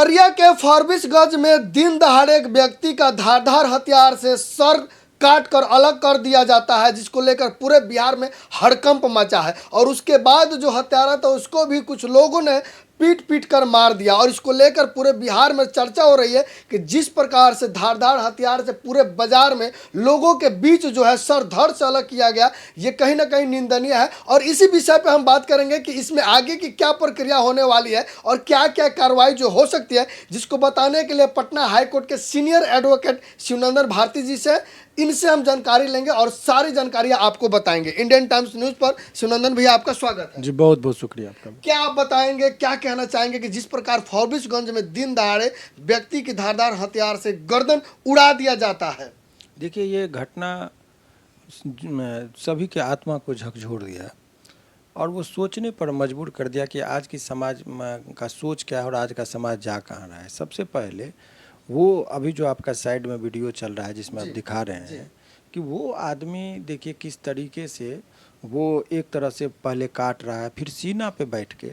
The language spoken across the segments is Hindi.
खगड़िया के फारबिसगंज में दिन दहाड़े एक व्यक्ति का धारदार हथियार से सर काट कर अलग कर दिया जाता है, जिसको लेकर पूरे बिहार में हड़कंप मचा है। और उसके बाद जो हत्यारा था उसको भी कुछ लोगों ने पीट पीट कर मार दिया। और इसको लेकर पूरे बिहार में चर्चा हो रही है कि जिस प्रकार से धारदार हथियार से पूरे बाजार में लोगों के बीच जो है सर धड़ से अलग किया गया, ये कहीं ना कहीं निंदनीय है। और इसी विषय पे हम बात करेंगे कि इसमें आगे की क्या प्रक्रिया होने वाली है और क्या क्या कार्रवाई जो हो सकती है, जिसको बताने के लिए पटना हाईकोर्ट के सीनियर एडवोकेट शिवनंदन भारती जी से इनसे हम जानकारी लेंगे और सारी जानकारियां आपको बताएंगे। इंडियन टाइम्स न्यूज पर शिवनंदन भैया आपका स्वागत है। जी बहुत बहुत शुक्रिया आपका। क्या आप बताएंगे, क्या कहना चाहेंगे कि जिस प्रकार फारबिसगंज में दिन दहाड़े व्यक्ति की धारदार हथियार से गर्दन उड़ा दिया जाता है? देखिए, ये घटना सभी के आत्मा को झकझोर दिया और वो सोचने पर मजबूर कर दिया कि आज की समाज का सोच क्या है और आज का समाज जा कहाँ रहा है। सबसे पहले वो अभी जो आपका साइड में वीडियो चल रहा है जिसमें आप दिखा रहे हैं कि वो आदमी देखिए किस तरीके से वो एक तरह से पहले काट रहा है, फिर सीना पे बैठ के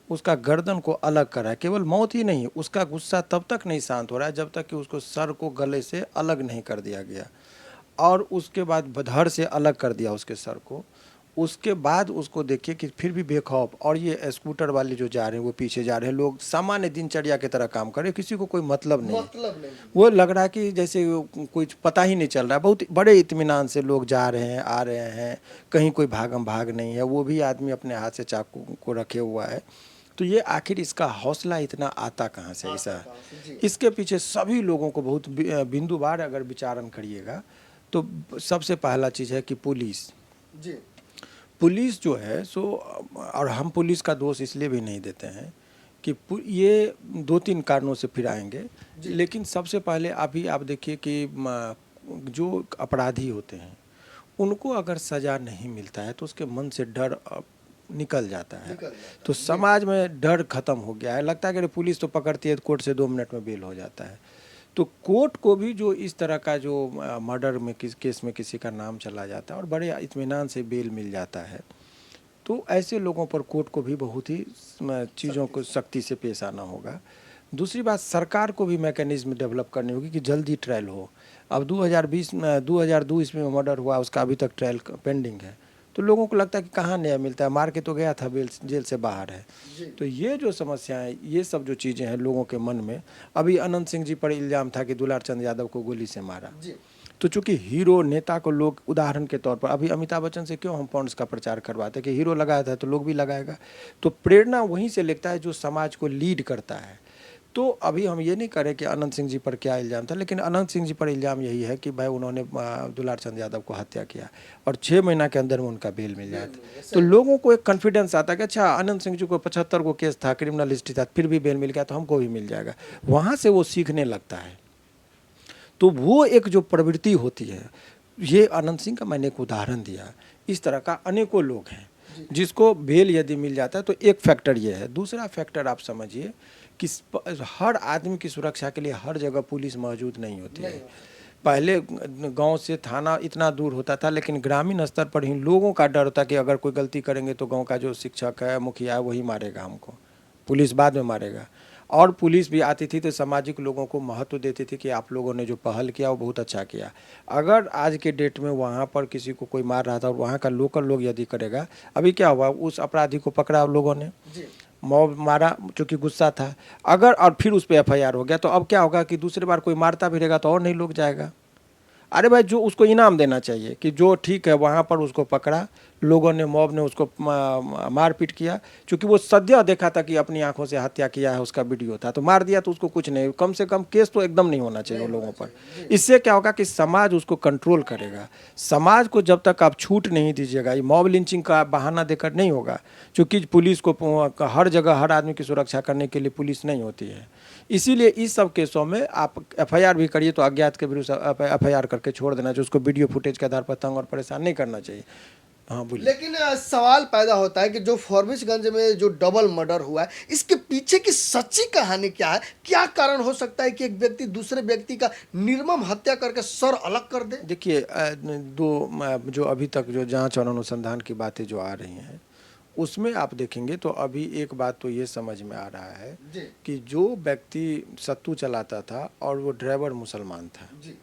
उसका गर्दन को अलग कर रहा है। केवल मौत ही नहीं, उसका गुस्सा तब तक नहीं शांत हो रहा है जब तक कि उसको सर को गले से अलग नहीं कर दिया गया। और उसके बाद धड़ से अलग कर दिया उसके सर को। उसके बाद उसको देखिए कि फिर भी बेखौफ, और ये स्कूटर वाले जो जा रहे हैं वो पीछे जा रहे हैं, लोग सामान्य दिनचर्या की तरह काम कर रहे हैं, किसी को कोई मतलब नहीं है। वो लग रहा है कि जैसे कुछ पता ही नहीं चल रहा है। बहुत बड़े इत्मीनान से लोग जा रहे हैं, आ रहे हैं, कहीं कोई भागम भाग नहीं है। वो भी आदमी अपने हाथ से चाकू को रखे हुआ है। तो ये आखिर इसका हौसला इतना आता कहाँ से ऐसा? इसके पीछे सभी लोगों को बहुत बिंदुवार अगर विचारण करिएगा तो सबसे पहला चीज़ है कि पुलिस जो है सो, और हम पुलिस का दोष इसलिए भी नहीं देते हैं कि ये दो तीन कारणों से फिर आएंगे, लेकिन सबसे पहले अभी आप देखिए कि जो अपराधी होते हैं उनको अगर सज़ा नहीं मिलता है तो उसके मन से डर निकल जाता है। तो समाज में डर खत्म हो गया है। लगता है कि पुलिस तो पकड़ती है, कोर्ट से 2 मिनट में बेल हो जाता है। तो कोर्ट को भी जो इस तरह का जो मर्डर में केस में किसी का नाम चला जाता है और बड़े इत्मीनान से बेल मिल जाता है, तो ऐसे लोगों पर कोर्ट को भी बहुत ही चीज़ों को सख्ती से पेश आना होगा। दूसरी बात, सरकार को भी मैकेनिज्म डेवलप करनी होगी कि जल्दी ट्रायल हो। अब 2002 ईस्वी में मर्डर हुआ, उसका अभी तक ट्रायल पेंडिंग है। तो लोगों को लगता है कि कहाँ न्याय मिलता है, मार के तो गया था, जेल से बाहर है। तो ये जो समस्याएं, ये सब जो चीज़ें हैं लोगों के मन में। अभी अनंत सिंह जी पर इल्ज़ाम था कि दुलार चंद यादव को गोली से मारा। तो चूंकि हीरो नेता को लोग उदाहरण के तौर पर, अभी अमिताभ बच्चन से क्यों हम पॉन्ड्स का प्रचार करवाते हैं कि हीरो लगाया था तो लोग भी लगाएगा। तो प्रेरणा वहीं से लेता है जो समाज को लीड करता है। तो अभी हम ये नहीं करें कि अनंत सिंह जी पर क्या इल्ज़ाम था, लेकिन अनंत सिंह जी पर इल्ज़ाम यही है कि भाई उन्होंने दुलार चंद यादव को हत्या किया और 6 महीना के अंदर में उनका बेल मिल जाता। तो लोगों को एक कॉन्फिडेंस आता है कि अच्छा, अनंत सिंह जी को 75 को केस था, क्रिमिनल हिस्ट्री था, फिर भी बेल मिल गया तो हमको भी मिल जाएगा। वहाँ से वो सीखने लगता है। तो वो एक जो प्रवृत्ति होती है, ये अनंत सिंह का मैंने एक उदाहरण दिया, इस तरह का अनेकों लोग हैं जिसको बेल यदि मिल जाता है। तो एक फैक्टर ये है। दूसरा फैक्टर आप समझिए कि हर आदमी की सुरक्षा के लिए हर जगह पुलिस मौजूद नहीं होती है। पहले गांव से थाना इतना दूर होता था, लेकिन ग्रामीण स्तर पर ही लोगों का डर होता कि अगर कोई गलती करेंगे तो गांव का जो शिक्षक है, मुखिया है, वही मारेगा हमको, पुलिस बाद में मारेगा। और पुलिस भी आती थी तो सामाजिक लोगों को महत्व देती थी कि आप लोगों ने जो पहल किया वो बहुत अच्छा किया। अगर आज के डेट में वहाँ पर किसी को कोई मार रहा था और वहाँ का लोकल लोग यदि करेगा, अभी क्या हुआ, उस अपराधी को पकड़ा लोगों ने, मॉब मारा चूँकि गुस्सा था, अगर और फिर उस पर FIR हो गया, तो अब क्या होगा कि दूसरी बार कोई मारता भी रहेगा तो और नहीं लोग जाएगा। अरे भाई, जो उसको इनाम देना चाहिए कि जो ठीक है वहाँ पर उसको पकड़ा, लोगों ने, मॉब ने उसको मारपीट किया, क्योंकि वो सद्य देखा था कि अपनी आंखों से हत्या किया है, उसका वीडियो था, तो मार दिया तो उसको कुछ नहीं, कम से कम केस तो एकदम नहीं होना चाहिए उन लोगों पर। इससे क्या होगा कि समाज उसको कंट्रोल करेगा। समाज को जब तक आप छूट नहीं दीजिएगा, ये मॉब लिंचिंग का बहाना देकर नहीं होगा, क्योंकि पुलिस को हर जगह हर आदमी की सुरक्षा करने के लिए पुलिस नहीं होती है। इसीलिए इस सब केसों में आप FIR भी करिए तो अज्ञात के विरुद्ध FIR करके छोड़ देना चाहिए, उसको वीडियो फुटेज के आधार पर तंग और परेशान नहीं करना चाहिए। हाँ बोलिए। लेकिन सवाल पैदा होता है कि जो फारबिसगंज में जो डबल मर्डर हुआ है, इसके पीछे की सच्ची कहानी क्या है? क्या कारण हो सकता है कि एक व्यक्ति दूसरे व्यक्ति का निर्मम हत्या करके सर अलग कर दे? देखिए, जो अभी तक जो जांच और अनुसंधान की बातें जो आ रही हैं उसमें आप देखेंगे तो अभी एक बात तो ये समझ में आ रहा है जी कि जो व्यक्ति सत्तू चलाता था और वो ड्राइवर मुसलमान था, जी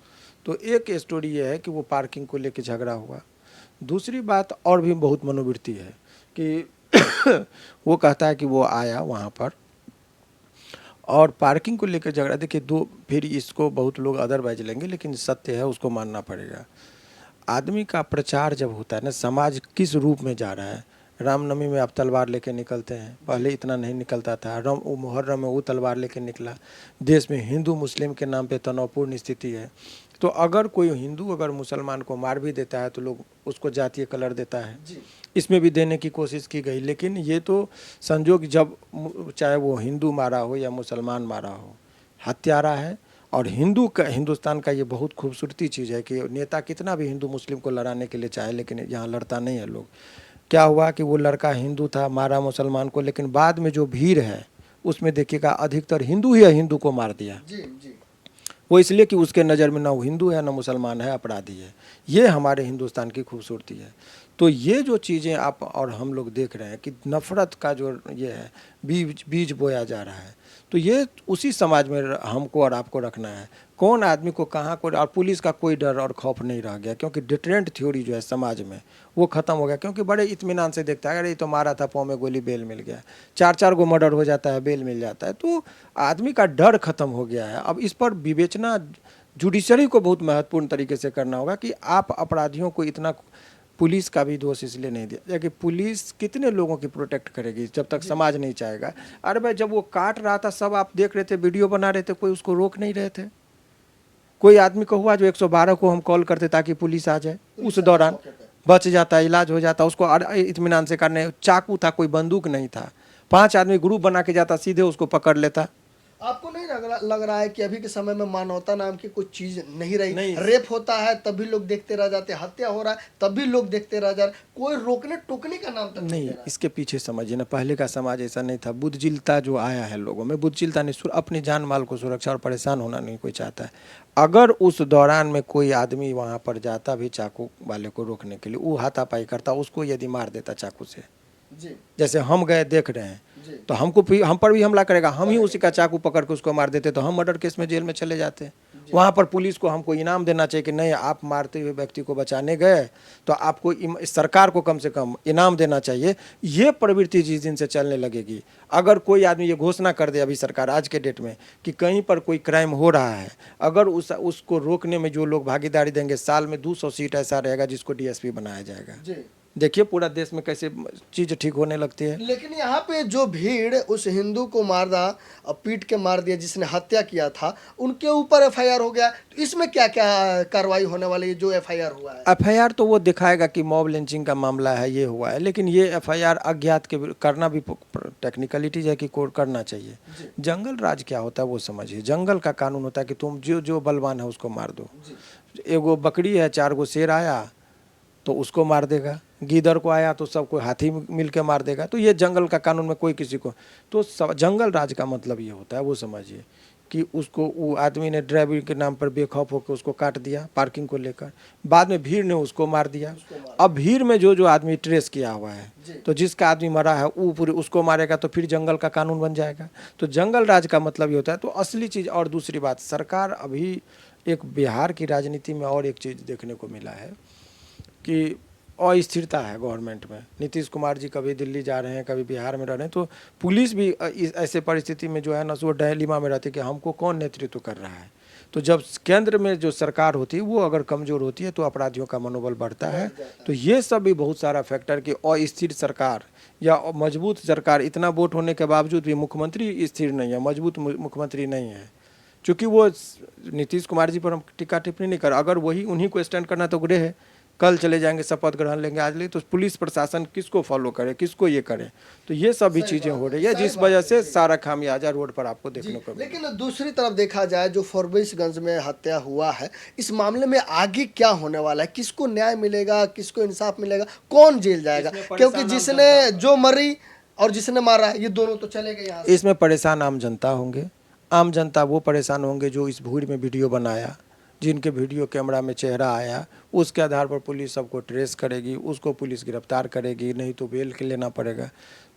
तो एक स्टोरी ये है कि वो पार्किंग को लेके झगड़ा हुआ। दूसरी बात और भी बहुत मनोवृत्ति है कि वो कहता है कि वो आया वहाँ पर और पार्किंग को लेकर झगड़ा। देखिए दो, फिर इसको बहुत लोग अदरवाइज लेंगे, लेकिन सत्य है, उसको मानना पड़ेगा। आदमी का प्रचार जब होता है ना, समाज किस रूप में जा रहा है। रामनवमी में आप तलवार लेके निकलते हैं, पहले इतना नहीं निकलता था। मुहर्रम में वो तलवार लेके निकला। देश में हिंदू मुस्लिम के नाम पे तनावपूर्ण स्थिति है। तो अगर कोई हिंदू अगर मुसलमान को मार भी देता है तो लोग उसको जातीय कलर देता है। इसमें भी देने की कोशिश की गई, लेकिन ये तो संजोग, जब चाहे वो हिंदू मारा हो या मुसलमान मारा हो, हत्यारा है। और हिंदुस्तान का ये बहुत खूबसूरती चीज़ है कि नेता कितना भी हिंदू मुस्लिम को लड़ाने के लिए चाहे, लेकिन यहाँ लड़ता नहीं है लोग। क्या हुआ कि वो लड़का हिंदू था, मारा मुसलमान को, लेकिन बाद में जो भीड़ है उसमें देखिएगा अधिकतर हिंदू ही हिंदू को मार दिया। जी वो इसलिए कि उसके नज़र में ना वो हिंदू है ना मुसलमान है, अपराधी है। ये हमारे हिंदुस्तान की खूबसूरती है। तो ये जो चीज़ें आप और हम लोग देख रहे हैं कि नफ़रत का जो ये है बीज बोया जा रहा है, तो ये उसी समाज में हमको और आपको रखना है। कौन आदमी को कहाँ को, और पुलिस का कोई डर और खौफ नहीं रह गया, क्योंकि डिटरेंट थ्योरी जो है समाज में वो ख़त्म हो गया। क्योंकि बड़े इत्मीनान से देखता है, अरे ये तो मारा था, पाँव में गोली, बेल मिल गया। 4-4 गो मर्डर हो जाता है, बेल मिल जाता है। तो आदमी का डर खत्म हो गया है। अब इस पर विवेचना जुडिशरी को बहुत महत्वपूर्ण तरीके से करना होगा कि आप अपराधियों को इतना, पुलिस का भी दोष इसलिए नहीं दिया कि पुलिस कितने लोगों की प्रोटेक्ट करेगी जब तक समाज नहीं चाहेगा। अरे भाई, जब वो काट रहा था सब आप देख रहे थे, वीडियो बना रहे थे, कोई उसको रोक नहीं रहे थे। कोई आदमी को हुआ जो 112 को हम कॉल करते ताकि पुलिस आ जाए, उस दौरान बच जाता, इलाज हो जाता, उसको इत्मीनान से करने। चाकू था, कोई बंदूक नहीं था, 5 आदमी ग्रुप बना के जाता, सीधे उसको पकड़ लेता। आपको नहीं लग रहा है कि अभी के समय में मानवता नाम की कुछ चीज नहीं रही? नहीं। रेप होता है तभी लोग देखते रह जाते, हत्या हो रहा है तभी लोग देखते रह जा रहे, कोई रोकने टोकने का नाम तक नहीं ले रहा है। इसके पीछे समझिए ना, पहले का समाज ऐसा नहीं था। बुद्धजिलता जो आया है लोगों में, बुद्धजिलता नहीं, अपनी जान माल को सुरक्षा और परेशान होना नहीं कोई चाहता है। अगर उस दौरान में कोई आदमी वहाँ पर जाता भी चाकू वाले को रोकने के लिए, वो हाथापाई करता, उसको यदि मार देता चाकू से, जैसे हम गए देख रहे हैं, तो हम पर भी हमला करेगा, हम ही उसी का चाकू पकड़ के उसको मार देते तो हम मर्डर केस में जेल में चले जाते। वहाँ पर पुलिस को हमको इनाम देना चाहिए कि नहीं, आप मारते हुए व्यक्ति को बचाने गए तो आपको सरकार को कम से कम इनाम देना चाहिए। ये प्रवृत्ति जिस दिन से चलने लगेगी, अगर कोई आदमी ये घोषणा कर दे अभी सरकार आज के डेट में कि कहीं पर कोई क्राइम हो रहा है, अगर उसको रोकने में जो लोग भागीदारी देंगे, साल में 200 सीट ऐसा रहेगा जिसको डीएसपी बनाया जाएगा। देखिए पूरा देश में कैसे चीज़ ठीक होने लगती है। लेकिन यहाँ पे जो भीड़ उस हिंदू को मारा, पीट के मार दिया, जिसने हत्या किया था, उनके ऊपर एफआईआर हो गया। तो इसमें क्या क्या कार्रवाई होने वाली है जो एफआईआर हुआ है? एफआईआर तो वो दिखाएगा कि मॉब लिंचिंग का मामला है, ये हुआ है, लेकिन ये एफआईआर अज्ञात के करना भी टेक्निकलिटीज है कि कोर्ट करना चाहिए। जंगल राज क्या होता है वो समझिए। जंगल का कानून होता है कि तुम जो बलवान है उसको मार दो। एगो बकरी है, 4 गो शेर आया तो उसको मार देगा, गीदड़ को आया तो सबको हाथी मिल के मार देगा। तो ये जंगल का कानून में कोई किसी को, तो जंगल राज का मतलब ये होता है, वो समझिए कि उसको, वो आदमी ने ड्राइवर के नाम पर बेखौफ होकर उसको काट दिया पार्किंग को लेकर, बाद में भीड़ ने उसको मार दिया। अब भीड़ में जो आदमी ट्रेस किया हुआ है, तो जिसका आदमी मरा है वो पूरे उसको मारेगा, तो फिर जंगल का कानून बन जाएगा। तो जंगल राज का मतलब ये होता है। तो असली चीज़, और दूसरी बात, सरकार अभी एक बिहार की राजनीति में और एक चीज़ देखने को मिला है कि अस्थिरता है गवर्नमेंट में। नीतीश कुमार जी कभी दिल्ली जा रहे हैं, कभी बिहार में रह रहे हैं, तो पुलिस भी ऐसे परिस्थिति में जो है ना, वो डायलिमा में रहती है कि हमको कौन नेतृत्व कर रहा है। तो जब केंद्र में जो सरकार होती है वो अगर कमज़ोर होती है तो अपराधियों का मनोबल बढ़ता है। तो ये सब भी बहुत सारा फैक्टर कि अस्थिर सरकार या मजबूत सरकार, इतना वोट होने के बावजूद भी मुख्यमंत्री स्थिर नहीं है, मजबूत मुख्यमंत्री नहीं है। चूँकि वो नीतीश कुमार जी पर हम टिक्का टिप्पणी नहीं कर, अगर वही उन्हीं को स्टैंड करना तो गृह है, कल चले जाएंगे शपथ ग्रहण लेंगे आज ले, तो पुलिस प्रशासन किसको फॉलो करे, किसको ये करे। तो ये सब भी चीज़ें हो रही है जिस वजह से सारा खामियाजा रोड पर आपको देखने को। लेकिन दूसरी तरफ देखा जाए, जो फॉरबिसगंज में हत्या हुआ है, इस मामले में आगे क्या होने वाला है? किसको न्याय मिलेगा, किसको इंसाफ मिलेगा, कौन जेल जाएगा? क्योंकि जिसने जो मरी और जिसने मारा है, ये दोनों तो चले गए यहाँ से। इसमें परेशान आम जनता होंगे। आम जनता वो परेशान होंगे जो इस भीड़ में वीडियो बनाया, जिनके वीडियो कैमरा में चेहरा आया, उसके आधार पर पुलिस सबको ट्रेस करेगी, उसको पुलिस गिरफ्तार करेगी, नहीं तो बेल के लेना पड़ेगा।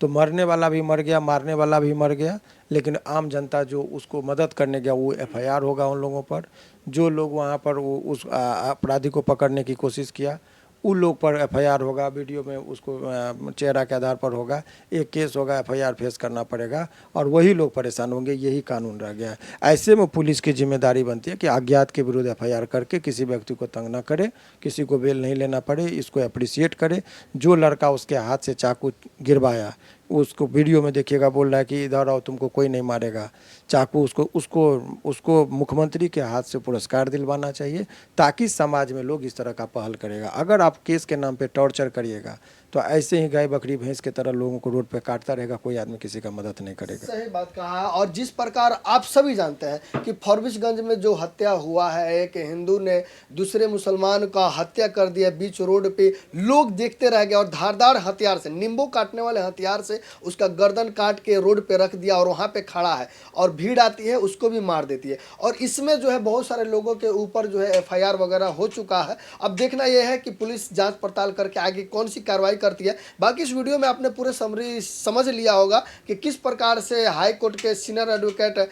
तो मरने वाला भी मर गया, मारने वाला भी मर गया, लेकिन आम जनता जो उसको मदद करने गया वो एफआईआर होगा उन लोगों पर। जो लोग वहाँ पर उस अपराधी को पकड़ने की कोशिश किया उन लोग पर एफआईआर होगा, वीडियो में उसको चेहरा के आधार पर होगा, एक केस होगा, एफआईआर फेस करना पड़ेगा और वही लोग परेशान होंगे। यही कानून रह गया है। ऐसे में पुलिस की जिम्मेदारी बनती है कि अज्ञात के विरुद्ध एफआईआर करके किसी व्यक्ति को तंग न करे, किसी को बेल नहीं लेना पड़े, इसको अप्रिसिएट करे। जो लड़का उसके हाथ से चाकू गिरवाया उसको वीडियो में देखिएगा, बोल रहा है कि इधर आओ तुमको कोई नहीं मारेगा, चाकू उसको उसको उसको मुख्यमंत्री के हाथ से पुरस्कार दिलवाना चाहिए, ताकि समाज में लोग इस तरह का पहल करेगा। अगर आप केस के नाम पे टॉर्चर करिएगा तो ऐसे ही गाय बकरी भैंस की तरह लोगों को रोड पे काटता रहेगा, कोई आदमी किसी का मदद नहीं करेगा। सही बात कहा। और जिस प्रकार आप सभी जानते हैं कि फॉरबिसगंज में जो हत्या हुआ है, एक हिंदू ने दूसरे मुसलमान का हत्या कर दिया बीच रोड पे, लोग देखते रह गए और धारदार हथियार से, नींबू काटने वाले हथियार से उसका गर्दन काट के रोड पे रख दिया और वहाँ पे खड़ा है और भीड़ आती है उसको भी मार देती है। और इसमें जो है बहुत सारे लोगों के ऊपर जो है एफआईआर वगैरह हो चुका है। अब देखना यह है कि पुलिस जांच पड़ताल करके आगे कौन सी कार्रवाई करती है। बाकी इस वीडियो में आपने पूरे समरी समझ लिया होगा कि किस प्रकार से हाई कोर्ट के सीनियर एडवोकेट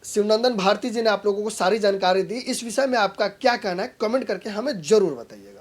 शिवनंदन भारती जी ने आप लोगों को सारी जानकारी दी। इस विषय में आपका क्या कहना है, कमेंट करके हमें जरूर बताइएगा।